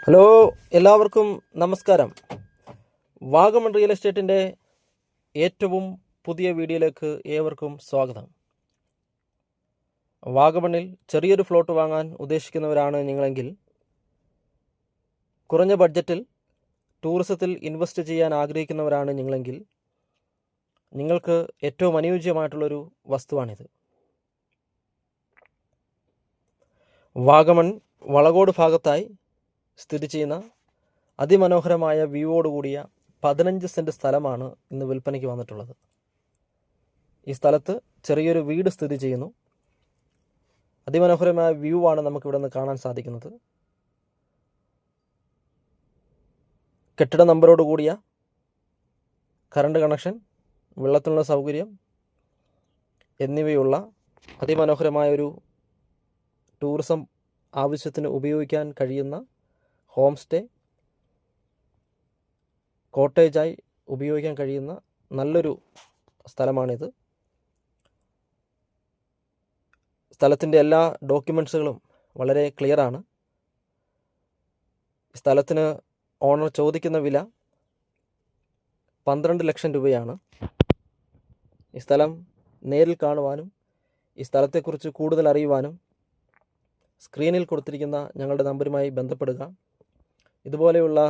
Hello, എല്ലാവർക്കും നമസ്കാരം. Vagamon real എസ്റ്റേറ്റിൻ്റെ ഏറ്റവും പുതിയ വീഡിയോയിലേക്ക് ഏവർക്കും സ്വാഗതം. വാഗമണിൽ ചെറിയൊരു ഫ്ലോട്ട് വാങ്ങാൻ ഉദ്ദേശിക്കുന്നവരാണ് നിങ്ങളെങ്കിൽ, കുറഞ്ഞ ബഡ്ജറ്റിൽ ടൂറിസത്തിൽ ഇൻവെസ്റ്റ് ചെയ്യാൻ ആഗ്രഹിക്കുന്നവരാണ് നിങ്ങളെങ്കിൽ, നിങ്ങൾക്ക് ഏറ്റവും അനുയോജ്യമായിട്ടുള്ളൊരു വസ്തുവാണിത്. വാഗമൺ വളകോട് ഭാഗത്തായി സ്ഥിതി ചെയ്യുന്ന അതിമനോഹരമായ വ്യൂവോടുകൂടിയ 15 സെൻറ്റ് സ്ഥലമാണ് ഇന്ന് വിൽപ്പനയ്ക്ക് വന്നിട്ടുള്ളത്. ഈ സ്ഥലത്ത് ചെറിയൊരു വീട് സ്ഥിതി ചെയ്യുന്നു. അതിമനോഹരമായ വ്യൂ ആണ് നമുക്കിവിടെ നിന്ന് കാണാൻ സാധിക്കുന്നത്. കെട്ടിട നമ്പറോട് കൂടിയ കറണ്ട് കണക്ഷൻ, വെള്ളത്തിനുള്ള സൗകര്യം എന്നിവയുള്ള അതിമനോഹരമായൊരു ടൂറിസം ആവശ്യത്തിന് ഉപയോഗിക്കാൻ കഴിയുന്ന ഹോം സ്റ്റേ, കോട്ടേജായി ഉപയോഗിക്കാൻ കഴിയുന്ന നല്ലൊരു സ്ഥലമാണിത്. സ്ഥലത്തിൻ്റെ എല്ലാ ഡോക്യുമെൻറ്റ്സുകളും വളരെ ക്ലിയറാണ്. സ്ഥലത്തിന് ഓണർ ചോദിക്കുന്ന വില 12 ലക്ഷം രൂപയാണ്. ഈ സ്ഥലം നേരിൽ കാണുവാനും ഈ സ്ഥലത്തെക്കുറിച്ച് കൂടുതൽ അറിയുവാനും സ്ക്രീനിൽ കൊടുത്തിരിക്കുന്ന ഞങ്ങളുടെ നമ്പറുമായി ബന്ധപ്പെടുക. ഇതുപോലെയുള്ള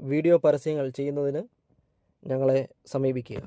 വീഡിയോ പരസ്യങ്ങൾ ചെയ്യുന്നതിന് ഞങ്ങളെ സമീപിക്കുക.